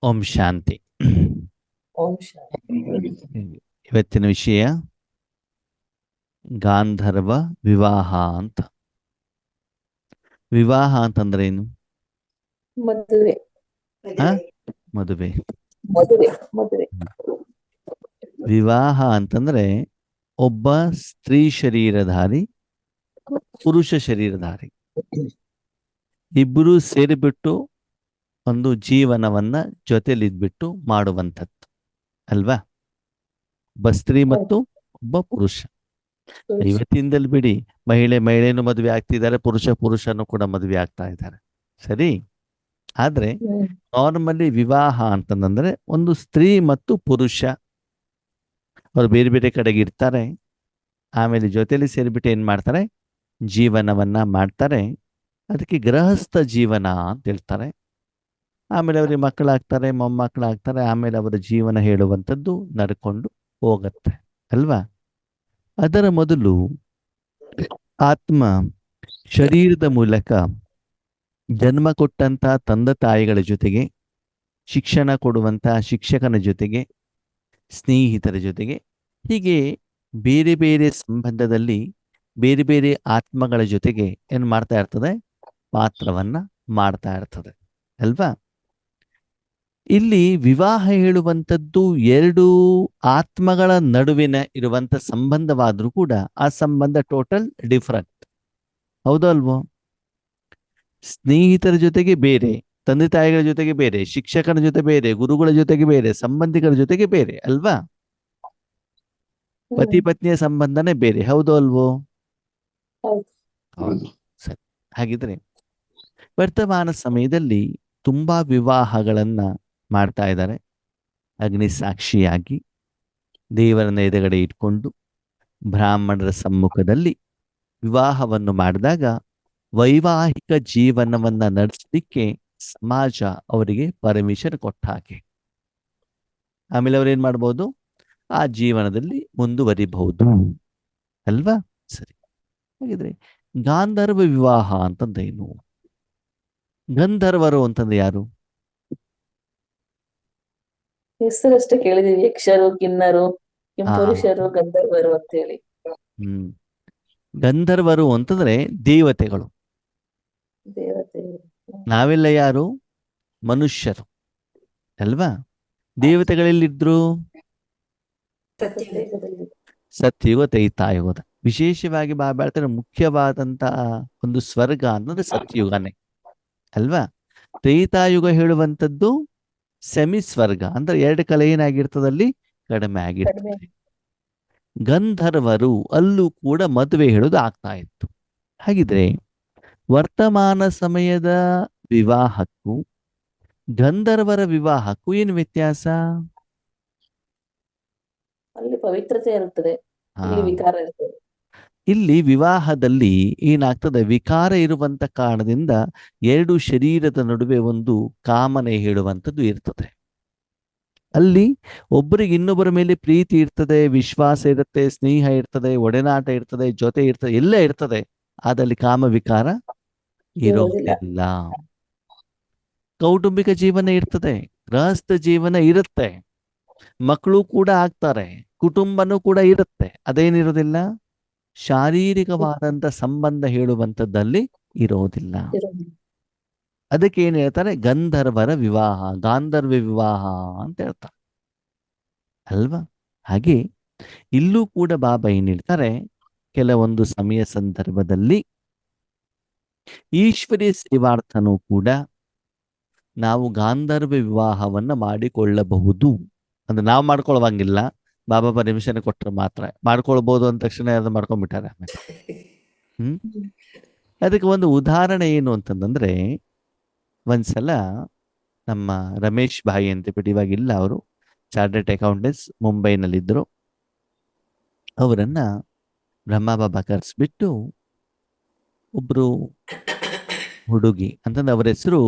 ಓಂ ಶಾಂತಿ. ಓಂ ಶಾಂತಿ. ಇವತ್ತಿನ ವಿಷಯ ಗಾಂಧರ್ವ ವಿವಾಹ ಅಂತ. ವಿವಾಹ ಅಂತಂದ್ರೆ ಏನು? ಮದುವೆ ಮದುವೆ. ಮದುವೆ ಮದುವೆ ವಿವಾಹ ಅಂತಂದ್ರೆ ಒಬ್ಬ ಸ್ತ್ರೀ ಶರೀರಧಾರಿ, ಪುರುಷ ಶರೀರಧಾರಿ ಇಬ್ಬರು ಸೇರಿಬಿಟ್ಟು ಒಂದು ಜೀವನವನ್ನ ಜೊತೆಲಿದ್ಬಿಟ್ಟು ಮಾಡುವಂಥದ್ದು ಅಲ್ವಾ? ಒಬ್ಬ ಸ್ತ್ರೀ ಮತ್ತು ಒಬ್ಬ ಪುರುಷ. ಇವತ್ತಿಂದಲ್ಲಿ ಬಿಡಿ, ಮಹಿಳೆನೂ ಮದುವೆ ಆಗ್ತಿದ್ದಾರೆ, ಪುರುಷನು ಕೂಡ ಮದುವೆ ಆಗ್ತಾ ಇದ್ದಾರೆ. ಸರಿ. ಆದ್ರೆ ನಾರ್ಮಲಿ ವಿವಾಹ ಅಂತಂದ್ರೆ ಒಂದು ಸ್ತ್ರೀ ಮತ್ತು ಪುರುಷ ಅವರು ಬೇರೆ ಬೇರೆ ಕಡೆಗೆ ಇರ್ತಾರೆ. ಆಮೇಲೆ ಜೊತೆಲಿ ಸೇರಿಬಿಟ್ಟು ಏನ್ ಮಾಡ್ತಾರೆ? ಜೀವನವನ್ನ ಮಾಡ್ತಾರೆ. ಅದಕ್ಕೆ ಗೃಹಸ್ಥ ಜೀವನ ಅಂತ ಹೇಳ್ತಾರೆ. ಆಮೇಲೆ ಅವರಿಗೆ ಮಕ್ಕಳಾಗ್ತಾರೆ, ಮೊಮ್ಮಕ್ಕಳಾಗ್ತಾರೆ. ಆಮೇಲೆ ಅವರ ಜೀವನ ಹೇಳುವಂಥದ್ದು ನಡ್ಕೊಂಡು ಹೋಗತ್ತೆ ಅಲ್ವಾ? ಅದರ ಮೊದಲು ಆತ್ಮ ಶರೀರದ ಮೂಲಕ ಜನ್ಮ ಕೊಟ್ಟಂತ ತಂದೆ ತಾಯಿಗಳ ಜೊತೆಗೆ, ಶಿಕ್ಷಣ ಕೊಡುವಂತ ಶಿಕ್ಷಕನ ಜೊತೆಗೆ, ಸ್ನೇಹಿತರ ಜೊತೆಗೆ, ಹೀಗೆ ಬೇರೆ ಬೇರೆ ಸಂಬಂಧದಲ್ಲಿ ಬೇರೆ ಬೇರೆ ಆತ್ಮಗಳ ಜೊತೆಗೆ ಏನು ಮಾಡ್ತಾ ಇರ್ತದೆ? ಪಾತ್ರವನ್ನ ಮಾಡ್ತಾ ಇರ್ತದೆ ಅಲ್ವಾ? ಇಲ್ಲಿ ವಿವಾಹ ಹೇಳುವಂಥದ್ದು ಎರಡು ಆತ್ಮಗಳ ನಡುವಿನ ಇರುವಂತ ಸಂಬಂಧವಾದ್ರೂ ಕೂಡ ಆ ಸಂಬಂಧ ಟೋಟಲ್ ಡಿಫರೆಂಟ್. ಹೌದೋ ಅಲ್ವೋ? ಸ್ನೇಹಿತರ ಜೊತೆಗೆ ಬೇರೆ, ತಂದೆ ತಾಯಿಗಳ ಜೊತೆಗೆ ಬೇರೆ, ಶಿಕ್ಷಕನ ಜೊತೆ ಬೇರೆ, ಗುರುಗಳ ಜೊತೆಗೆ ಬೇರೆ, ಸಂಬಂಧಿಕರ ಜೊತೆಗೆ ಬೇರೆ ಅಲ್ವಾ? ಪತಿ ಪತ್ನಿಯ ಸಂಬಂಧನೇ ಬೇರೆ. ಹೌದೋ ಅಲ್ವೋ? ಹೌದು. ಸರಿ. ಹಾಗಿದ್ರೆ ವರ್ತಮಾನ ಸಮಯದಲ್ಲಿ ತುಂಬಾ ವಿವಾಹಗಳನ್ನ ಮಾಡ್ತಾ ಇದ್ದಾರೆ. ಅಗ್ನಿ ಸಾಕ್ಷಿಯಾಗಿ ದೇವರನ್ನ ಎದುರುಗಡೆ ಇಟ್ಕೊಂಡು ಬ್ರಾಹ್ಮಣರ ಸಮ್ಮುಖದಲ್ಲಿ ವಿವಾಹವನ್ನು ಮಾಡಿದಾಗ ವೈವಾಹಿಕ ಜೀವನವನ್ನ ನಡೆಸಲಿಕ್ಕೆ ಸಮಾಜ ಅವರಿಗೆ ಪರ್ಮಿಷನ್ ಕೊಟ್ಟ ಹಾಗೆ. ಆಮೇಲೆ ಅವ್ರೇನ್ ಮಾಡ್ಬೋದು? ಆ ಜೀವನದಲ್ಲಿ ಮುಂದುವರಿಬಹುದು ಅಲ್ವಾ? ಸರಿ. ಹಾಗಿದ್ರೆ ಗಾಂಧರ್ವ ವಿವಾಹ ಅಂತಂದೇನು? ಗಂಧರ್ವರು ಅಂತಂದ್ರೆ ಯಾರು? ಹೆಸರಷ್ಟೇ ಕೇಳಿದೀವಿ. ಯಕ್ಷರು, ಕಿನ್ನರು, ಕಿಂಪುರುಷರು, ಗಂಧರ್ವರು ಅಂತ ಹೇಳಿ. ಗಂಧರ್ವರು ಅಂತಂದ್ರೆ ದೇವತೆಗಳು. ದೇವತೆ. ನಾವೆಲ್ಲ ಯಾರು? ಮನುಷ್ಯರು ಅಲ್ವಾ? ದೇವತೆಗಳಲ್ಲಿದ್ರು ಸತ್ಯುಗ ತ್ರೈತಾಯುಗದ. ವಿಶೇಷವಾಗಿ ಬಾಳ್ತಾರೆ ಮುಖ್ಯವಾದಂತಹ ಒಂದು ಸ್ವರ್ಗ ಅನ್ನೋದು ಸತ್ಯುಗನೇ ಅಲ್ವಾ? ತ್ರೈತಾಯುಗ ಹೇಳುವಂಥದ್ದು ಸೆಮಿ ಸ್ವರ್ಗ ಅಂದ್ರೆ ಎರಡು ಕಲೆ ಏನಾಗಿರ್ತದಲ್ಲಿ ಕಡಿಮೆ ಆಗಿರ್ತದೆ. ಗಂಧರ್ವರು ಅಲ್ಲೂ ಕೂಡ ಮದುವೆ ಹೇಳೋದು ಆಗ್ತಾ ಇತ್ತು. ಹಾಗಿದ್ರೆ ವರ್ತಮಾನ ಸಮಯದ ವಿವಾಹಕ್ಕೂ ಗಂಧರ್ವರ ವಿವಾಹಕ್ಕೂ ಏನು ವ್ಯತ್ಯಾಸ? ಅಲ್ಲಿ ಪವಿತ್ರತೆ ಇರುತ್ತದೆ, ಇಲ್ಲಿ ವಿಕಾರ ಇರ್ತದೆ. ಇಲ್ಲಿ ವಿವಾಹದಲ್ಲಿ ಏನಾಗ್ತದೆ? ವಿಕಾರ ಇರುವಂತ ಕಾರಣದಿಂದ ಎರಡು ಶರೀರದ ನಡುವೆ ಒಂದು ಕಾಮನೆ ಹೇಳುವಂಥದ್ದು ಇರ್ತದೆ. ಅಲ್ಲಿ ಒಬ್ಬರಿಗೆ ಇನ್ನೊಬ್ಬರ ಮೇಲೆ ಪ್ರೀತಿ ಇರ್ತದೆ, ವಿಶ್ವಾಸ ಇರುತ್ತೆ, ಸ್ನೇಹ ಇರ್ತದೆ, ಒಡನಾಟ ಇರ್ತದೆ, ಜೊತೆ ಇರ್ತದೆ, ಎಲ್ಲ ಇರ್ತದೆ. ಆದಲ್ಲಿ ಕಾಮ ವಿಕಾರ ಇರೋದಿಲ್ಲ. ಕೌಟುಂಬಿಕ ಜೀವನ ಇರ್ತದೆ, ಗೃಹಸ್ಥ ಜೀವನ ಇರುತ್ತೆ, ಮಕ್ಕಳು ಕೂಡ ಆಗ್ತಾರೆ, ಕುಟುಂಬನೂ ಕೂಡ ಇರುತ್ತೆ. ಅದೇನಿರೋದಿಲ್ಲ? ಶಾರೀರಿಕವಾದಂತ ಸಂಬಂಧ ಹೇಳುವಂಥದ್ದಲ್ಲಿ ಇರೋದಿಲ್ಲ. ಅದಕ್ಕೆ ಏನ್ ಹೇಳ್ತಾರೆ? ಗಂಧರ್ವರ ವಿವಾಹ, ಗಾಂಧರ್ವ ವಿವಾಹ ಅಂತ ಹೇಳ್ತಾರೆ ಅಲ್ವಾ? ಹಾಗೆ ಇಲ್ಲೂ ಕೂಡ ಬಾಬಾ ಏನ್ ಹೇಳ್ತಾರೆ? ಕೆಲವೊಂದು ಸಮಯ ಸಂದರ್ಭದಲ್ಲಿ ಈಶ್ವರೀಯ ಸೇವಾರ್ಥನೂ ಕೂಡ ನಾವು ಗಾಂಧರ್ವ ವಿವಾಹವನ್ನ ಮಾಡಿಕೊಳ್ಳಬಹುದು. ಅಂದ್ರೆ ನಾವು ಮಾಡ್ಕೊಳ್ಳುವಂಗಿಲ್ಲ, ಬಾಬಾ ಪರ್ಮಿಷನ್ ಕೊಟ್ಟರೆ ಮಾತ್ರ ಮಾಡ್ಕೊಳ್ಬಹುದು ಅಂದ ತಕ್ಷಣ ಅದು ಮಾಡ್ಕೊಂಡ್ಬಿಟ್ಟಾರೆ. ಅದಕ್ಕೆ ಒಂದು ಉದಾಹರಣೆ ಏನು ಅಂತಂದ್ರೆ, ಒಂದ್ಸಲ ನಮ್ಮ ರಮೇಶ್ ಭಾಯಿ ಅಂತ ಬಿಟ್ಟು ಇವಾಗಿಲ್ಲ, ಅವರು ಚಾರ್ಟರ್ಡ್ ಅಕೌಂಟೆಂಟ್ಸ್ ಮುಂಬೈನಲ್ಲಿದ್ದರು. ಅವರನ್ನ ಬ್ರಹ್ಮಬಾಬಾ ಕರೆಸ್ಬಿಟ್ಟು ಒಬ್ರು ಹುಡುಗಿ ಅಂತಂದ್ರೆ ಅವರ ಹೆಸರು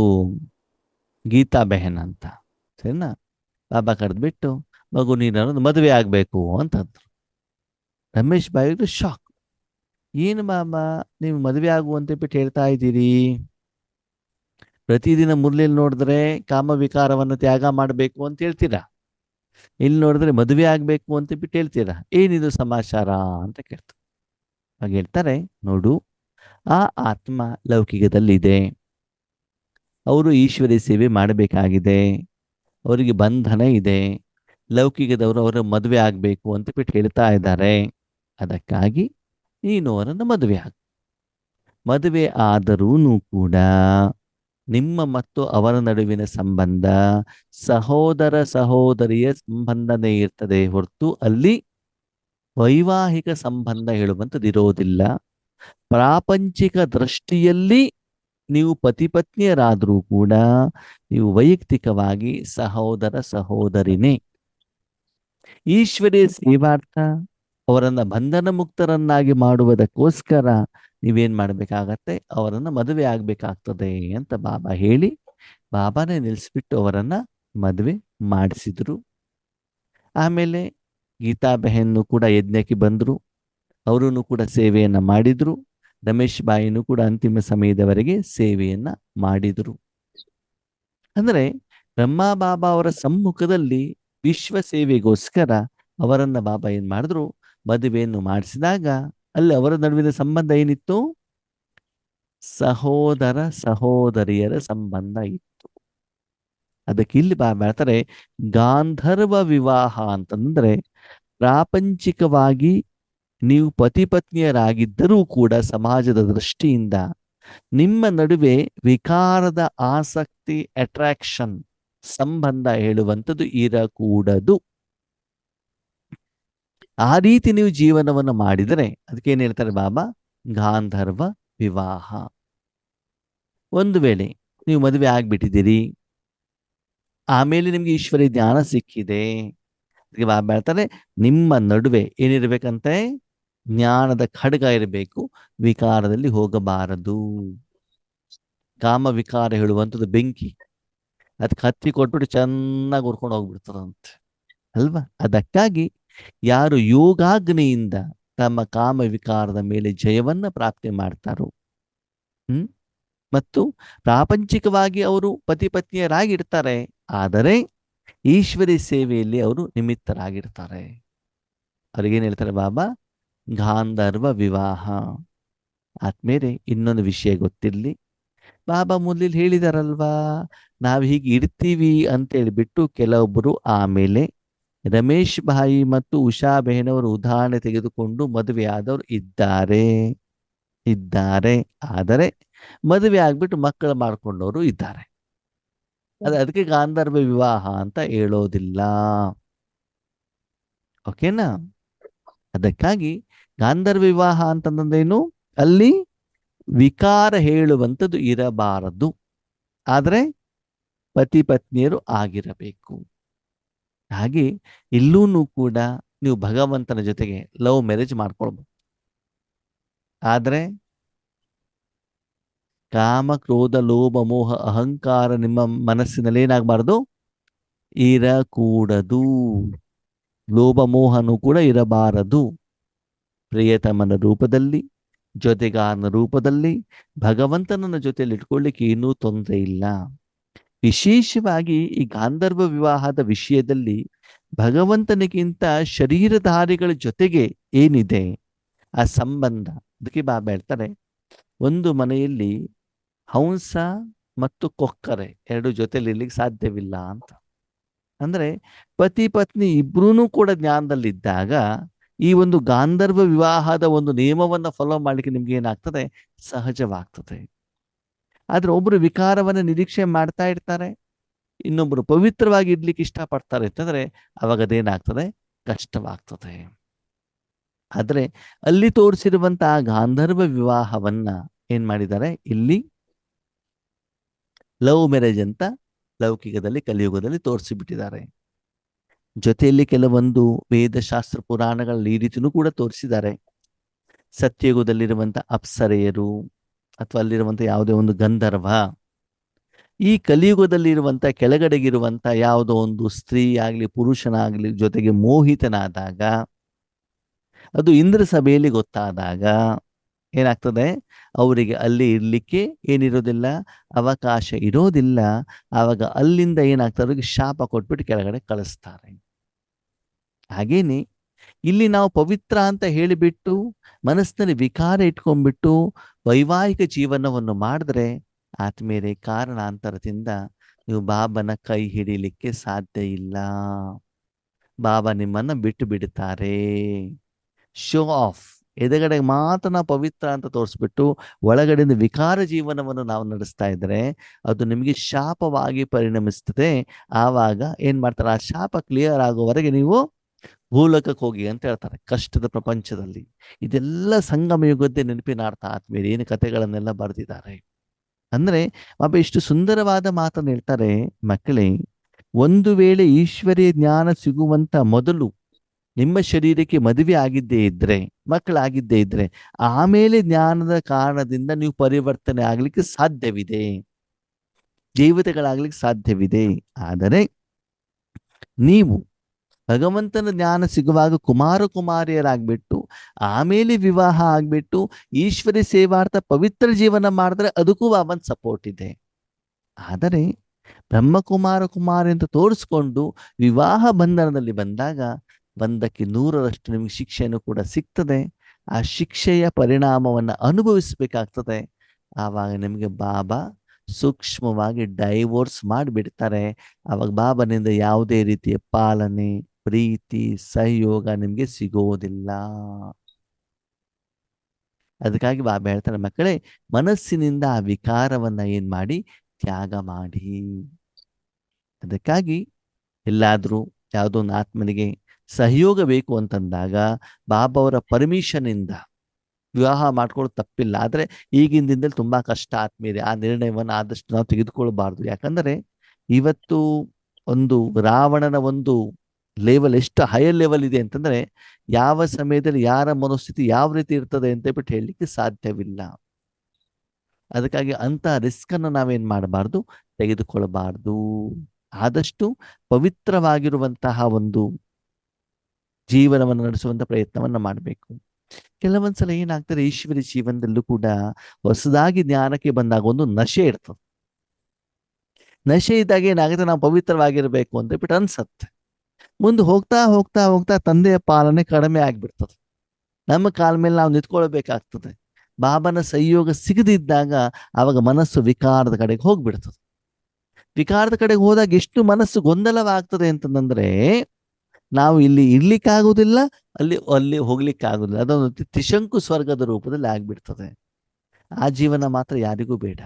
ಗೀತಾ ಬೆಹನ್ ಅಂತ, ಸರಿನಾ? ಬಾಬಾ ಕರೆದ್ಬಿಟ್ಟು ಮಗು ನೀನು ಮದುವೆ ಆಗ್ಬೇಕು ಅಂತಂದ್ರು. ರಮೇಶ್ ಬಾಯಿಗೆ ಶಾಕ್. ಏನು ಬಾಬಾ ನೀವು ಮದುವೆ ಆಗುವಂತೆ ಬಿಟ್ಟು ಹೇಳ್ತಾ ಇದ್ದೀರಿ? ಪ್ರತಿದಿನ ಮುರಳಿಯಲ್ಲಿ ನೋಡಿದ್ರೆ ಕಾಮ ವಿಕಾರವನ್ನು ತ್ಯಾಗ ಮಾಡಬೇಕು ಅಂತ ಹೇಳ್ತೀರಾ, ಇಲ್ಲಿ ನೋಡಿದ್ರೆ ಮದುವೆ ಆಗ್ಬೇಕು ಅಂತ ಬಿಟ್ಟು ಹೇಳ್ತೀರಾ, ಏನಿದು ಸಮಾಚಾರ ಅಂತ ಕೇಳ್ತಾರೆ. ಹಾಗೆ ಹೇಳ್ತಾರೆ, ನೋಡು, ಆ ಆತ್ಮ ಲೌಕಿಕದಲ್ಲಿದೆ, ಅವರು ಈಶ್ವರಿ ಸೇವೆ ಮಾಡಬೇಕಾಗಿದೆ, ಅವರಿಗೆ ಬಂಧನ ಇದೆ, ಲೌಕಿಕದವರು ಅವರ ಮದುವೆ ಆಗಬೇಕು ಅಂತ ಬಿಟ್ಟು ಹೇಳ್ತಾ ಇದ್ದಾರೆ. ಅದಕ್ಕಾಗಿ ನೀನು ಅವರನ್ನು ಮದುವೆ ಆಗ. ಮದುವೆ ಆದರೂ ಕೂಡ ನಿಮ್ಮ ಮತ್ತು ಅವರ ನಡುವಿನ ಸಂಬಂಧ ಸಹೋದರ ಸಹೋದರಿಯ ಸಂಬಂಧನೇ ಇರ್ತದೆ ಹೊರತು ಅಲ್ಲಿ ವೈವಾಹಿಕ ಸಂಬಂಧ ಹೇಳುವಂಥದ್ದು ಇರೋದಿಲ್ಲ. ಪ್ರಾಪಂಚಿಕ ದೃಷ್ಟಿಯಲ್ಲಿ ನೀವು ಪತಿ ಪತ್ನಿಯರಾದರೂ ಕೂಡ ನೀವು ವೈಯಕ್ತಿಕವಾಗಿ ಸಹೋದರ ಸಹೋದರಿನೇ. ಈಶ್ವರಿಯ ಸೇವಾರ್ಥ ಅವರನ್ನ ಬಂಧನ ಮುಕ್ತರನ್ನಾಗಿ ಮಾಡುವುದಕ್ಕೋಸ್ಕರ ನೀವೇನ್ ಮಾಡ್ಬೇಕಾಗತ್ತೆ, ಅವರನ್ನ ಮದುವೆ ಆಗ್ಬೇಕಾಗ್ತದೆ ಅಂತ ಬಾಬಾ ಹೇಳಿ ಬಾಬಾನೇ ನಿಲ್ಲಿಸ್ಬಿಟ್ಟು ಅವರನ್ನ ಮದುವೆ ಮಾಡಿಸಿದ್ರು. ಆಮೇಲೆ ಗೀತಾ ಬೆಹನ್ನು ಕೂಡ ಯಜ್ಞಕ್ಕೆ ಬಂದ್ರು, ಅವರೂ ಕೂಡ ಸೇವೆಯನ್ನ ಮಾಡಿದ್ರು. ರಮೇಶ್ ಬಾಯಿನೂ ಕೂಡ ಅಂತಿಮ ಸಮಯದವರೆಗೆ ಸೇವೆಯನ್ನ ಮಾಡಿದ್ರು. ಅಂದ್ರೆ ಬ್ರಹ್ಮ ಬಾಬಾ ಅವರ ಸಮ್ಮುಖದಲ್ಲಿ ವಿಶ್ವ ಸೇವೆಗೋಸ್ಕರ ಅವರನ್ನ ಬಾಬಾ ಏನ್ ಮಾಡಿದ್ರು, ಮದುವೆಯನ್ನು ಮಾಡಿಸಿದಾಗ ಅಲ್ಲಿ ಅವರ ನಡುವಿನ ಸಂಬಂಧ ಏನಿತ್ತು, ಸಹೋದರ ಸಹೋದರಿಯರ ಸಂಬಂಧ ಇತ್ತು. ಅದಕ್ಕೆ ಇಲ್ಲಿ ಬಾಬಾ ಹೇಳ್ತಾರೆ ಗಾಂಧರ್ವ ವಿವಾಹ ಅಂತಂದ್ರೆ ಪ್ರಾಪಂಚಿಕವಾಗಿ ನೀವು ಪತಿ ಪತ್ನಿಯರಾಗಿದ್ದರೂ ಕೂಡ ಸಮಾಜದ ದೃಷ್ಟಿಯಿಂದ ನಿಮ್ಮ ನಡುವೆ ವಿಕಾರದ ಆಸಕ್ತಿ, ಅಟ್ರಾಕ್ಷನ್, ಸಂಬಂಧ ಹೇಳುವಂಥದ್ದು ಇರಕೂಡದು. ಆ ರೀತಿ ನೀವು ಜೀವನವನ್ನು ಮಾಡಿದರೆ ಅದಕ್ಕೇನು ಹೇಳ್ತಾರೆ ಬಾಬಾ, ಗಾಂಧರ್ವ ವಿವಾಹ. ಒಂದು ವೇಳೆ ನೀವು ಮದುವೆ ಆಗ್ಬಿಟ್ಟಿದ್ದೀರಿ, ಆಮೇಲೆ ನಿಮ್ಗೆ ಈಶ್ವರಿ ಜ್ಞಾನ ಸಿಕ್ಕಿದೆ, ಅದಕ್ಕೆ ಬಾಬಾ ಹೇಳ್ತಾರೆ ನಿಮ್ಮ ನಡುವೆ ಏನಿರ್ಬೇಕಂತೆ, ಜ್ಞಾನದ ಖಡ್ಗ ಇರಬೇಕು, ವಿಕಾರದಲ್ಲಿ ಹೋಗಬಾರದು. ಕಾಮ ವಿಕಾರ ಹೇಳುವಂಥದ್ದು ಬೆಂಕಿ, ಅದಕ್ಕೆ ಹತ್ತಿ ಕೊಟ್ಬಿಟ್ಟು ಚೆನ್ನಾಗಿ ಉರ್ಕೊಂಡು ಹೋಗ್ಬಿಡ್ತದಂತೆ ಅಲ್ವಾ. ಅದಕ್ಕಾಗಿ ಯಾರು ಯೋಗಾಗ್ನಿಯಿಂದ ತಮ್ಮ ಕಾಮ ವಿಕಾರದ ಮೇಲೆ ಜಯವನ್ನ ಪ್ರಾಪ್ತಿ ಮಾಡ್ತಾರೋ, ಮತ್ತು ಪ್ರಾಪಂಚಿಕವಾಗಿ ಅವರು ಪತಿ ಪತ್ನಿಯರಾಗಿರ್ತಾರೆ, ಆದರೆ ಈಶ್ವರಿ ಸೇವೆಯಲ್ಲಿ ಅವರು ನಿಮಿತ್ತರಾಗಿರ್ತಾರೆ. ಅವ್ರಿಗೇನು ಹೇಳ್ತಾರೆ ಬಾಬಾ, ಗಾಂಧರ್ವ ವಿವಾಹ. ಆದ್ಮೇಲೆ ಇನ್ನೊಂದು ವಿಷಯ ಗೊತ್ತಿರಲಿ, ಬಾಬಾ ಮೊದಲು ಹೇಳಿದಾರಲ್ವಾ, ನಾವು ಹೀಗೆ ಇಡ್ತೀವಿ ಅಂತ ಹೇಳಿಬಿಟ್ಟು ಕೆಲವೊಬ್ಬರು ಆಮೇಲೆ ರಮೇಶ್ ಭಾಯಿ ಮತ್ತು ಉಷಾ ಬೆಹನವರು ಉದಾಹರಣೆ ತೆಗೆದುಕೊಂಡು ಮದುವೆ ಆದವರು ಇದ್ದಾರೆ. ಆದರೆ ಮದುವೆ ಆಗ್ಬಿಟ್ಟು ಮಕ್ಕಳು ಮಾಡ್ಕೊಂಡವರು ಇದ್ದಾರೆ. ಅದಕ್ಕೆ ಗಾಂಧರ್ವ ವಿವಾಹ ಅಂತ ಹೇಳೋದಿಲ್ಲ. ಓಕೆನಾ? ಅದಕ್ಕಾಗಿ ಗಾಂಧರ್ವ ವಿವಾಹ ಅಂತಂದೇನು, ಅಲ್ಲಿ ವಿಕಾರ ಹೇಳುವಂಥದ್ದು ಇರಬಾರದು, ಆದರೆ ಪತಿ ಪತ್ನಿಯರು ಆಗಿರಬೇಕು. ಹಾಗೆ ಇಲ್ಲೂ ಕೂಡ ನೀವು ಭಗವಂತನ ಜೊತೆಗೆ ಲವ್ ಮ್ಯಾರೇಜ್ ಮಾಡ್ಕೊಳ್ಬಹುದು, ಆದರೆ ಕಾಮ ಕ್ರೋಧ ಲೋಭ ಮೋಹ ಅಹಂಕಾರ ನಿಮ್ಮ ಮನಸ್ಸಿನಲ್ಲಿ ಏನಾಗಬಾರ್ದು, ಇರಕೂಡದು. ಲೋಭ ಮೋಹನೂ ಕೂಡ ಇರಬಾರದು. ಪ್ರಿಯತಮನ ರೂಪದಲ್ಲಿ, ಜೊತೆಗಾರನ ರೂಪದಲ್ಲಿ ಭಗವಂತನನ್ನ ಜೊತೆಯಲ್ಲಿ ಇಟ್ಕೊಳ್ಳಿಕ್ಕೆ ಏನೂ ತೊಂದರೆ ಇಲ್ಲ. ವಿಶೇಷವಾಗಿ ಈ ಗಾಂಧರ್ವ ವಿವಾಹದ ವಿಷಯದಲ್ಲಿ ಭಗವಂತನಿಗಿಂತ ಶರೀರಧಾರಿಗಳ ಜೊತೆಗೆ ಏನಿದೆ ಆ ಸಂಬಂಧ, ಅದಕ್ಕೆ ಬಾಬಾ ಹೇಳ್ತಾರೆ ಒಂದು ಮನೆಯಲ್ಲಿ ಹಂಸ ಮತ್ತು ಕೊಕ್ಕರೆ ಎರಡು ಜೊತೆಲಿ ಇರ್ಲಿಕ್ಕೆ ಸಾಧ್ಯವಿಲ್ಲ ಅಂತ. ಅಂದ್ರೆ ಪತಿ ಪತ್ನಿ ಇಬ್ರೂ ಕೂಡ ಜ್ಞಾನದಲ್ಲಿದ್ದಾಗ ಈ ಒಂದು ಗಾಂಧರ್ವ ವಿವಾಹದ ಒಂದು ನಿಯಮವನ್ನ ಫಾಲೋ ಮಾಡ್ಲಿಕ್ಕೆ ನಿಮ್ಗೆ ಏನಾಗ್ತದೆ, ಸಹಜವಾಗ್ತದೆ. ಆದ್ರೆ ಒಬ್ರು ವಿಕಾರವನ್ನ ನಿರೀಕ್ಷೆ ಮಾಡ್ತಾ ಇರ್ತಾರೆ, ಇನ್ನೊಬ್ರು ಪವಿತ್ರವಾಗಿ ಇರ್ಲಿಕ್ಕೆ ಇಷ್ಟಪಡ್ತಾರೆ ಅಂತಂದ್ರೆ ಅವಾಗ ಅದೇನಾಗ್ತದೆ, ಕಷ್ಟವಾಗ್ತದೆ. ಆದ್ರೆ ಅಲ್ಲಿ ತೋರಿಸಿರುವಂತಹ ಗಾಂಧರ್ವ ವಿವಾಹವನ್ನ ಏನ್ ಮಾಡಿದ್ದಾರೆ, ಇಲ್ಲಿ ಲವ್ ಮ್ಯಾರೇಜ್ ಅಂತ ಲೌಕಿಕದಲ್ಲಿ ಕಲಿಯುಗದಲ್ಲಿ ತೋರಿಸಿಬಿಟ್ಟಿದ್ದಾರೆ. ಜೊತೆಯಲ್ಲಿ ಕೆಲವೊಂದು ವೇದಶಾಸ್ತ್ರ ಪುರಾಣಗಳಲ್ಲಿ ಈ ರೀತಿನೂ ಕೂಡ ತೋರಿಸಿದ್ದಾರೆ. ಸತ್ಯಯುಗದಲ್ಲಿರುವಂಥ ಅಪ್ಸರೆಯರು ಅಥವಾ ಅಲ್ಲಿರುವಂಥ ಯಾವುದೇ ಒಂದು ಗಂಧರ್ವ ಈ ಕಲಿಯುಗದಲ್ಲಿರುವಂಥ ಕೆಳಗಡೆಗಿರುವಂಥ ಯಾವುದೋ ಒಂದು ಸ್ತ್ರೀ ಆಗಲಿ ಪುರುಷನಾಗಲಿ ಜೊತೆಗೆ ಮೋಹಿತನಾದಾಗ, ಅದು ಇಂದ್ರ ಸಭೆಯಲ್ಲಿ ಗೊತ್ತಾದಾಗ ಏನಾಗ್ತದೆ, ಅವರಿಗೆ ಅಲ್ಲಿ ಇರ್ಲಿಕ್ಕೆ ಏನಿರೋದಿಲ್ಲ, ಅವಕಾಶ ಇರೋದಿಲ್ಲ. ಆವಾಗ ಅಲ್ಲಿಂದ ಏನಾಗ್ತದೆ, ಅವ್ರಿಗೆ ಶಾಪ ಕೊಟ್ಬಿಟ್ಟು ಕೆಳಗಡೆ ಕಳಿಸ್ತಾರೆ. ಹಾಗೇನೆ ಇಲ್ಲಿ ನಾವು ಪವಿತ್ರ ಅಂತ ಹೇಳಿಬಿಟ್ಟು ಮನಸ್ಸಿನಲ್ಲಿ ವಿಕಾರ ಇಟ್ಕೊಂಡ್ಬಿಟ್ಟು ವೈವಾಹಿಕ ಜೀವನವನ್ನು ಮಾಡಿದ್ರೆ ಆತ್ಮೀಯರೇ, ಕಾರಣಾಂತರದಿಂದ ನೀವು ಬಾಬನ ಕೈ ಹಿಡಿಲಿಕ್ಕೆ ಸಾಧ್ಯ ಇಲ್ಲ. ಬಾಬಾ ನಿಮ್ಮನ್ನ ಬಿಟ್ಟು ಬಿಡುತ್ತಾರೆ. ಶೋ ಆಫ್, ಎದುರುಗಡೆ ಮಾತ್ರ ನಾವು ಪವಿತ್ರ ಅಂತ ತೋರಿಸ್ಬಿಟ್ಟು ಒಳಗಡೆಯಿಂದ ವಿಕಾರ ಜೀವನವನ್ನು ನಾವು ನಡೆಸ್ತಾ ಇದ್ರೆ ಅದು ನಿಮಗೆ ಶಾಪವಾಗಿ ಪರಿಣಮಿಸ್ತದೆ. ಆವಾಗ ಏನ್ ಮಾಡ್ತಾರೆ, ಆ ಶಾಪ ಕ್ಲಿಯರ್ ಆಗುವವರೆಗೆ ನೀವು ಭೂಲೋಕಕ್ಕೆ ಹೋಗಿ ಅಂತ ಹೇಳ್ತಾರೆ. ಕಷ್ಟದ ಪ್ರಪಂಚದಲ್ಲಿ ಇದೆಲ್ಲ ಸಂಗಮ ಯುಗದ್ದೇ ನೆನಪಿನಾರ್ಥ ಆತ್ಮೀಯರು, ಏನು ಕಥೆಗಳನ್ನೆಲ್ಲ ಬರೆದಿದ್ದಾರೆ ಅಂದ್ರೆ ಬಾಬಾ ಇಷ್ಟು ಸುಂದರವಾದ ಮಾತನ್ನು ಹೇಳ್ತಾರೆ. ಮಕ್ಕಳೇ, ಒಂದು ವೇಳೆ ಈಶ್ವರೀಯ ಜ್ಞಾನ ಸಿಗುವಂತ ಮೊದಲು ನಿಮ್ಮ ಶರೀರಕ್ಕೆ ಮದುವೆ ಆಗಿದ್ದೇ ಇದ್ರೆ, ಮಕ್ಕಳಾಗಿದ್ದೇ ಇದ್ರೆ, ಆಮೇಲೆ ಜ್ಞಾನದ ಕಾರಣದಿಂದ ನೀವು ಪರಿವರ್ತನೆ ಆಗ್ಲಿಕ್ಕೆ ಸಾಧ್ಯವಿದೆ, ದೇವತೆಗಳಾಗ್ಲಿಕ್ಕೆ ಸಾಧ್ಯವಿದೆ. ಆದರೆ ನೀವು ಭಗವಂತನ ಜ್ಞಾನ ಸಿಗುವಾಗ ಕುಮಾರಿಯರಾಗ್ಬಿಟ್ಟು ಆಮೇಲೆ ವಿವಾಹ ಆಗ್ಬಿಟ್ಟು ಈಶ್ವರಿ ಸೇವಾರ್ಥ ಪವಿತ್ರ ಜೀವನ ಮಾಡಿದ್ರೆ ಅದಕ್ಕೂ ಬಾಬನ್ ಸಪೋರ್ಟ್ ಇದೆ. ಆದರೆ ಕುಮಾರಿ ಅಂತ ತೋರಿಸ್ಕೊಂಡು ವಿವಾಹ ಬಂಧನದಲ್ಲಿ ಬಂದಾಗ 100ಕ್ಕೆ 100ರಷ್ಟು ನಿಮಗೆ ಶಿಕ್ಷೆಯನ್ನು ಕೂಡ ಸಿಗ್ತದೆ. ಆ ಶಿಕ್ಷೆಯ ಪರಿಣಾಮವನ್ನು ಅನುಭವಿಸ್ಬೇಕಾಗ್ತದೆ. ಆವಾಗ ನಿಮಗೆ ಬಾಬಾ ಸೂಕ್ಷ್ಮವಾಗಿ ಡೈವೋರ್ಸ್ ಮಾಡಿಬಿಡ್ತಾರೆ. ಆವಾಗ ಬಾಬನಿಂದ ಯಾವುದೇ ರೀತಿಯ ಪಾಲನೆ, ಪ್ರೀತಿ, ಸಹಯೋಗ ನಿಮಗೆ ಸಿಗೋದಿಲ್ಲ. ಅದಕ್ಕಾಗಿ ಬಾಬಾ ಹೇಳ್ತಾರೆ, ಮಕ್ಕಳೇ, ಮನಸ್ಸಿನಿಂದ ಆ ವಿಕಾರವನ್ನ ಏನ್ ಮಾಡಿ, ತ್ಯಾಗ ಮಾಡಿ. ಅದಕ್ಕಾಗಿ ಎಲ್ಲಾದ್ರೂ ಯಾವುದೋ ಒಂದು ಆತ್ಮನಿಗೆ ಸಹಯೋಗ ಬೇಕು ಅಂತಂದಾಗ ಬಾಬಾ ಅವರ ಪರ್ಮಿಷನ್ ಇಂದ ವಿವಾಹ ಮಾಡ್ಕೊಳ್ಳೋದು ತಪ್ಪಿಲ್ಲ. ಆದ್ರೆ ಈಗಿನ ದಿನದಲ್ಲಿ ತುಂಬಾ ಕಷ್ಟ ಆತ್ಮೀಯರೇ. ಆ ನಿರ್ಣಯವನ್ನು ಆದಷ್ಟು ನಾವು ತೆಗೆದುಕೊಳ್ಬಾರ್ದು. ಯಾಕಂದ್ರೆ ಇವತ್ತು ಒಂದು ರಾವಣನ ಒಂದು ಲೆವೆಲ್ ಎಷ್ಟು ಹೈಯರ್ ಲೆವೆಲ್ ಇದೆ ಅಂತಂದ್ರೆ ಯಾವ ಸಮಯದಲ್ಲಿ ಯಾರ ಮನಸ್ಥಿತಿ ಯಾವ ರೀತಿ ಇರ್ತದೆ ಅಂತ ಬಿಟ್ಟು ಹೇಳಲಿಕ್ಕೆ ಸಾಧ್ಯವಿಲ್ಲ. ಅದಕ್ಕಾಗಿ ಅಂತ ರಿಸ್ಕ್ ಅನ್ನು ನಾವೇನ್ ಮಾಡಬಾರ್ದು, ತೆಗೆದುಕೊಳ್ಳಬಾರ್ದು. ಆದಷ್ಟು ಪವಿತ್ರವಾಗಿರುವಂತಹ ಒಂದು ಜೀವನವನ್ನು ನಡೆಸುವಂತ ಪ್ರಯತ್ನವನ್ನ ಮಾಡಬೇಕು. ಕೆಲವೊಂದ್ಸಲ ಏನಾಗ್ತದೆ, ಈಶ್ವರಿ ಜೀವನದಲ್ಲೂ ಕೂಡ ಹೊಸದಾಗಿ ಜ್ಞಾನಕ್ಕೆ ಬಂದಾಗ ಒಂದು ನಶೆ ಇರ್ತದೆ. ನಶೆ ಇದ್ದಾಗ ಏನಾಗುತ್ತೆ, ನಾವು ಪವಿತ್ರವಾಗಿರ್ಬೇಕು ಅಂತ ಬಿಟ್ಟು ಅನ್ಸತ್ತೆ. ಮುಂದೆ ಹೋಗ್ತಾ ಹೋಗ್ತಾ ಹೋಗ್ತಾ ತಂದೆಯ ಪಾಲನೆ ಕಡಿಮೆ ಆಗ್ಬಿಡ್ತದೆ. ನಮ್ಮ ಕಾಲ ಮೇಲೆ ನಾವು ನಿಂತ್ಕೊಳ್ಬೇಕಾಗ್ತದೆ. ಬಾಬನ ಸಂಯೋಗ ಸಿಗದಿದ್ದಾಗ ಆವಾಗ ಮನಸ್ಸು ವಿಕಾರದ ಕಡೆಗೆ ಹೋಗ್ಬಿಡ್ತದೆ. ವಿಕಾರದ ಕಡೆಗೆ ಹೋದಾಗ ಎಷ್ಟು ಮನಸ್ಸು ಗೊಂದಲವಾಗ್ತದೆ ಅಂತಂದ್ರೆ ನಾವು ಇಲ್ಲಿ ಇರ್ಲಿಕ್ಕಾಗುವುದಿಲ್ಲ, ಅಲ್ಲಿ ಹೋಗ್ಲಿಕ್ಕಾಗುದಿಲ್ಲ. ಅದೊಂದು ತ್ರಿಶಂಕು ಸ್ವರ್ಗದ ರೂಪದಲ್ಲಿ ಆಗ್ಬಿಡ್ತದೆ. ಆ ಜೀವನ ಮಾತ್ರ ಯಾರಿಗೂ ಬೇಡ.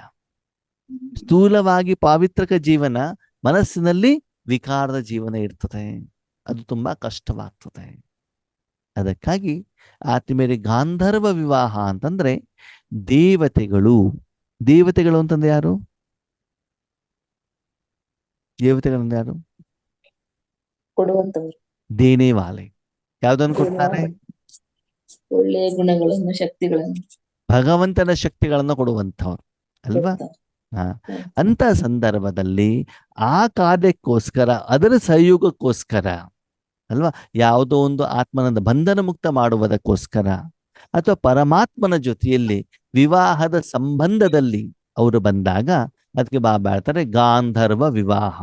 ಸ್ಥೂಲವಾಗಿ ಪಾವಿತ್ರಕ ಜೀವನ, ಮನಸ್ಸಿನಲ್ಲಿ ವಿಕಾರದ ಜೀವನ ಇರ್ತದೆ. ಅದು ತುಂಬಾ ಕಷ್ಟವಾಗ್ತದೆ. ಅದಕ್ಕಾಗಿ ಆತ್ಮೀಯರೇ, ಗಾಂಧರ್ವ ವಿವಾಹ ಅಂತಂದ್ರೆ ದೇವತೆಗಳು ಅಂತಂದ್ರೆ ಯಾರು? ದೇವತೆಗಳಂದ್ರೆ ಯಾರು? ಕೊಡುವಂತವರು. ದೇನೇವಾಲೆ. ಯಾವ್ದನ್ನು ಕೊಡ್ತಾರೆ? ಒಳ್ಳೆಯ ಗುಣಗಳನ್ನು, ಶಕ್ತಿಗಳನ್ನು, ಭಗವಂತನ ಶಕ್ತಿಗಳನ್ನು ಕೊಡುವಂಥವ್ರು ಅಲ್ವಾ? ಅಂತ ಸಂದರ್ಭದಲ್ಲಿ ಆ ಕಾರ್ಯಕ್ಕೋಸ್ಕರ, ಅದರ ಸಹಯೋಗಕ್ಕೋಸ್ಕರ ಅಲ್ವಾ, ಯಾವುದೋ ಒಂದು ಆತ್ಮನನ್ನು ಬಂಧನ ಮುಕ್ತ ಮಾಡುವುದಕ್ಕೋಸ್ಕರ ಅಥವಾ ಪರಮಾತ್ಮನ ಜೊತೆಯಲ್ಲಿ ವಿವಾಹದ ಸಂಬಂಧದಲ್ಲಿ ಅವರು ಬಂದಾಗ ಅದಕ್ಕೆ ಬಾಬಾ ಹೇಳ್ತಾರೆ ಗಾಂಧರ್ವ ವಿವಾಹ.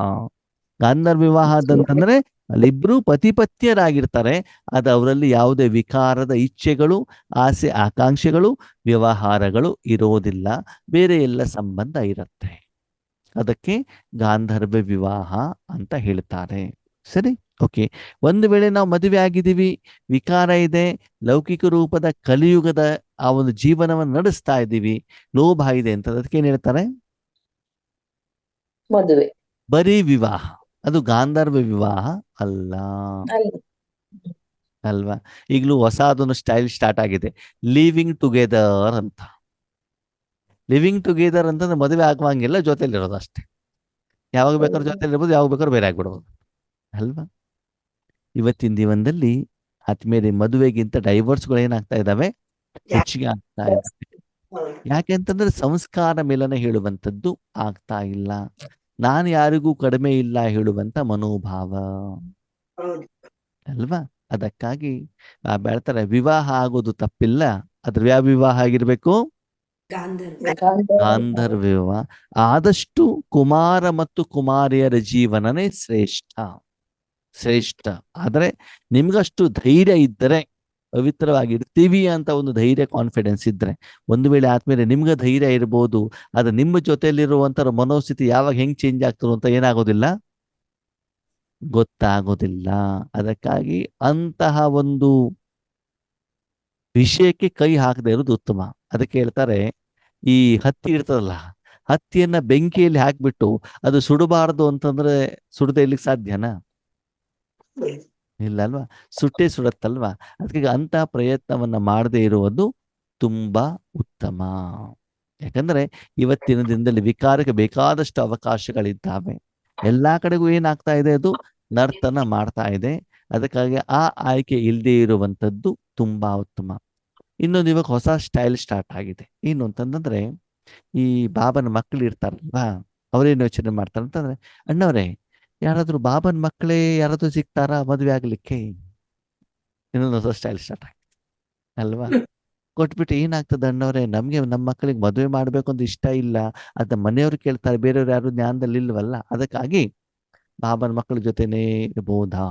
ಗಾಂಧರ್ವ ವಿವಾಹ ಅಂತಂದ್ರೆ ಅಲ್ಲಿಬ್ರು ಪತಿಪತ್ಯರಾಗಿರ್ತಾರೆ. ಅದು ಅವರಲ್ಲಿ ಯಾವುದೇ ವಿಕಾರದ ಇಚ್ಛೆಗಳು, ಆಸೆ, ಆಕಾಂಕ್ಷೆಗಳು, ವ್ಯವಹಾರಗಳು ಇರೋದಿಲ್ಲ. ಬೇರೆ ಎಲ್ಲ ಸಂಬಂಧ ಇರುತ್ತೆ. ಅದಕ್ಕೆ ಗಾಂಧರ್ವ ವಿವಾಹ ಅಂತ ಹೇಳ್ತಾರೆ. ಸರಿ, ಓಕೆ. ಒಂದು ವೇಳೆ ನಾವು ಮದುವೆ ಆಗಿದ್ದೀವಿ, ವಿಕಾರ ಇದೆ, ಲೌಕಿಕ ರೂಪದ ಕಲಿಯುಗದ ಆ ಒಂದು ಜೀವನವನ್ನು ನಡೆಸ್ತಾ ಇದ್ದೀವಿ, ಲೋಭ ಇದೆ ಅಂತ, ಅದಕ್ಕೆ ಏನ್ ಹೇಳ್ತಾರೆ? ಮದುವೆ. ಬರೀ ವಿವಾಹ. ಅದು ಗಾಂಧರ್ವ ವಿವಾಹ ಅಲ್ಲ ಅಲ್ವಾ? ಈಗಲೂ ಹೊಸದೊಂದು ಸ್ಟೈಲ್ ಸ್ಟಾರ್ಟ್ ಆಗಿದೆ, ಲಿವಿಂಗ್ ಟುಗೆದರ್ ಅಂತ. ಲಿವಿಂಗ್ ಟುಗೆದರ್ ಅಂತಂದ್ರೆ ಮದುವೆ ಆಗುವಂಗಿಲ್ಲ, ಜೊತೆಲಿರೋದು ಅಷ್ಟೇ. ಯಾವಾಗ ಬೇಕಾದ್ರೂ ಜೊತೆಲಿ ಇರ್ಬೋದು, ಯಾವಾಗ ಬೇಕಾದ್ರೂ ಬೇರೆ ಆಗ್ಬಿಡ್ಬೋದು ಅಲ್ವಾ? ಇವತ್ತಿನ ಜೀವನದಲ್ಲಿ ಆತ್ಮೀಯರೇ, ಮದುವೆಗಿಂತ ಡೈವರ್ಸ್ಗಳು ಏನಾಗ್ತಾ ಇದಾವೆ, ಹೆಚ್ಚಿಗೆ ಆಗ್ತಾ ಇದ್ದಾವೆ. ಯಾಕೆ ಅಂತಂದ್ರೆ ಸಂಸ್ಕಾರ ಮೇಲನ ಹೇಳುವಂಥದ್ದು ಆಗ್ತಾ ಇಲ್ಲ. ನಾನು ಯಾರಿಗೂ ಕಡಿಮೆ ಇಲ್ಲ ಹೇಳುವಂತ ಮನೋಭಾವ ಅಲ್ವಾ? ಅದಕ್ಕಾಗಿ ಹೇಳ್ತಾರೆ ವಿವಾಹ ಆಗೋದು ತಪ್ಪಿಲ್ಲ, ಅದ್ರ ಯಾವ ವಿವಾಹ ಆಗಿರ್ಬೇಕು? ಗಾಂಧರ್ವ ಗಾಂಧರ್ವ ವಿವಾಹ. ಆದಷ್ಟು ಕುಮಾರ ಮತ್ತು ಕುಮಾರಿಯರ ಜೀವನನೇ ಶ್ರೇಷ್ಠ. ಆದ್ರೆ ನಿಮ್ಗಷ್ಟು ಧೈರ್ಯ ಇದ್ದರೆ, ಪವಿತ್ರವಾಗಿರ್ತೀವಿ ಅಂತ ಒಂದು ಧೈರ್ಯ ಕಾನ್ಫಿಡೆನ್ಸ್ ಇದ್ರೆ, ಒಂದು ವೇಳೆ ಆದ್ಮೇಲೆ ನಿಮ್ಗೆ ಧೈರ್ಯ ಇರ್ಬೋದು, ಆದ್ರೆ ನಿಮ್ಮ ಜೊತೆಯಲ್ಲಿರುವಂತರ ಮನೋಸ್ಥಿತಿ ಯಾವಾಗ ಹೆಂಗ್ ಚೇಂಜ್ ಆಗ್ತದೆ ಅಂತ ಏನಾಗೋದಿಲ್ಲ, ಗೊತ್ತಾಗೋದಿಲ್ಲ. ಅದಕ್ಕಾಗಿ ಅಂತಹ ಒಂದು ವಿಷಯಕ್ಕೆ ಕೈ ಹಾಕದೇ ಇರೋದು ಉತ್ತಮ. ಅದಕ್ಕೆ ಹೇಳ್ತಾರೆ, ಈ ಹತ್ತಿ ಇರ್ತದಲ್ಲ, ಹತ್ತಿಯನ್ನ ಬೆಂಕಿಯಲ್ಲಿ ಹಾಕ್ಬಿಟ್ಟು ಅದು ಸುಡಬಾರದು ಅಂತಂದ್ರೆ ಸುಡದೆ ಇರ್ಲಿಕ್ಕೆ ಸಾಧ್ಯನಾ? ಇಲ್ಲ ಅಲ್ವಾ? ಸುಟ್ಟೇ ಸುಡತ್ತಲ್ವಾ? ಅದಕ್ಕೆ ಅಂತಹ ಪ್ರಯತ್ನವನ್ನ ಮಾಡದೇ ಇರುವುದು ತುಂಬಾ ಉತ್ತಮ. ಯಾಕಂದ್ರೆ ಇವತ್ತಿನ ದಿನದಲ್ಲಿ ವಿಕಾರಕ್ಕೆ ಬೇಕಾದಷ್ಟು ಅವಕಾಶಗಳಿದ್ದಾವೆ. ಎಲ್ಲಾ ಕಡೆಗೂ ಏನಾಗ್ತಾ ಇದೆ, ಅದು ನರ್ತನ ಮಾಡ್ತಾ ಇದೆ. ಅದಕ್ಕಾಗಿ ಆ ಆಯ್ಕೆ ಇಲ್ಲದೆ ಇರುವಂಥದ್ದು ತುಂಬಾ ಉತ್ತಮ. ಇನ್ನೊಂದು ಇವಾಗ ಹೊಸ ಸ್ಟೈಲ್ ಸ್ಟಾರ್ಟ್ ಆಗಿದೆ. ಏನು ಅಂತಂದ್ರೆ, ಈ ಬಾಬನ ಮಕ್ಕಳು ಇರ್ತಾರಲ್ವಾ, ಅವ್ರೇನು ಯೋಚನೆ ಮಾಡ್ತಾರೆ ಅಂತಂದ್ರೆ, ಅಣ್ಣವ್ರೆ ಯಾರಾದ್ರೂ ಬಾಬನ ಮಕ್ಕಳೇ ಯಾರಾದ್ರೂ ಸಿಗ್ತಾರಾ ಮದುವೆ ಆಗ್ಲಿಕ್ಕೆ? ಇನ್ನೊಂದು ಹೊಸ ಸ್ಟೈಲ್ ಸ್ಟಾರ್ಟ್ ಆಗಿದೆ ಅಲ್ವಾ? ಕೊಟ್ಬಿಟ್ಟು ಏನಾಗ್ತದೆ ಅಣ್ಣವ್ರೆ, ನಮ್ಗೆ ನಮ್ಮ ಮಕ್ಕಳಿಗೆ ಮದುವೆ ಮಾಡ್ಬೇಕು ಅಂತ ಇಷ್ಟ ಇಲ್ಲ, ಅದ ಮನೆಯವ್ರು ಕೇಳ್ತಾರೆ, ಬೇರೆಯವ್ರು ಯಾರು ಜ್ಞಾನದಲ್ಲಿ ಇಲ್ವಲ್ಲ, ಅದಕ್ಕಾಗಿ ಬಾಬನ ಮಕ್ಕಳ ಜೊತೆನೇ ಇರ್ಬೋದಾ?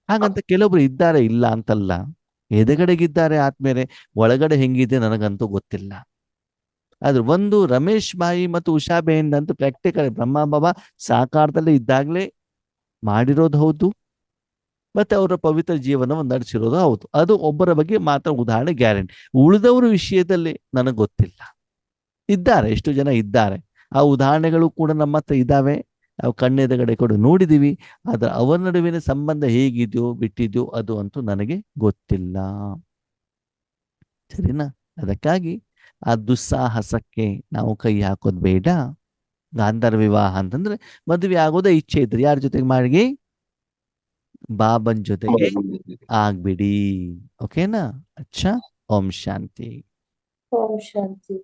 ಹಾಗಂತ ಕೆಲವೊಬ್ರು ಇದ್ದಾರೆ, ಇಲ್ಲ ಅಂತಲ್ಲ, ಎದುರುಗಡೆಗಿದ್ದಾರೆ ಆದ್ಮೇಲೆ ಒಳಗಡೆ ಹೆಂಗಿದೆ ನನಗಂತೂ ಗೊತ್ತಿಲ್ಲ. ಆದ್ರೆ ಒಂದು ರಮೇಶ್ ಬಾಯಿ ಮತ್ತು ಉಷಾಬೇನ್ ಅಂತೂ ಪ್ರಾಕ್ಟಿಕಲ್ ಬ್ರಹ್ಮ ಬಾಬಾ ಸಾಕಾರದಲ್ಲೇ ಇದ್ದಾಗಲೇ ಮಾಡಿರೋದು ಹೌದು, ಮತ್ತೆ ಅವರ ಪವಿತ್ರ ಜೀವನವನ್ನು ನಡೆಸಿರೋದು ಹೌದು. ಅದು ಒಬ್ಬರ ಬಗ್ಗೆ ಮಾತ್ರ ಉದಾಹರಣೆ ಗ್ಯಾರಂಟಿ. ಉಳಿದವರ ವಿಷಯದಲ್ಲಿ ನನಗೆ ಗೊತ್ತಿಲ್ಲ. ಇದ್ದಾರೆ, ಎಷ್ಟು ಜನ ಇದ್ದಾರೆ, ಆ ಉದಾಹರಣೆಗಳು ಕೂಡ ನಮ್ಮ ಹತ್ರ ಇದ್ದಾವೆ, ನಾವು ಕಣ್ಣೆದುರುಗಡೆ ಕೂಡ ನೋಡಿದೀವಿ. ಆದ್ರೆ ಅವರ ನಡುವಿನ ಸಂಬಂಧ ಹೇಗಿದೆಯೋ ಬಿಟ್ಟಿದೆಯೋ ಅದು ಅಂತೂ ನನಗೆ ಗೊತ್ತಿಲ್ಲ. ಸರಿನಾ? ಅದಕ್ಕಾಗಿ ಆ ದುಸ್ಸಾಹಸಕ್ಕೆ ನಾವು ಕೈ ಹಾಕೋದು ಬೇಡ. ಗಾಂಧರ್ವ ವಿವಾಹ ಅಂತಂದ್ರೆ ಮದುವೆ ಆಗೋದೇ ಇಚ್ಛೆ ಇದ್ರೆ ಯಾರ ಜೊತೆಗೆ ಮಾಡಿ? ಬಾಬನ್ ಜೊತೆಗೆ ಆಗ್ಬಿಡಿ. ಓಕೆನಾ? ಅಚ್ಚಾ. ಓಂ ಶಾಂತಿ. ಓಂ ಶಾಂತಿ.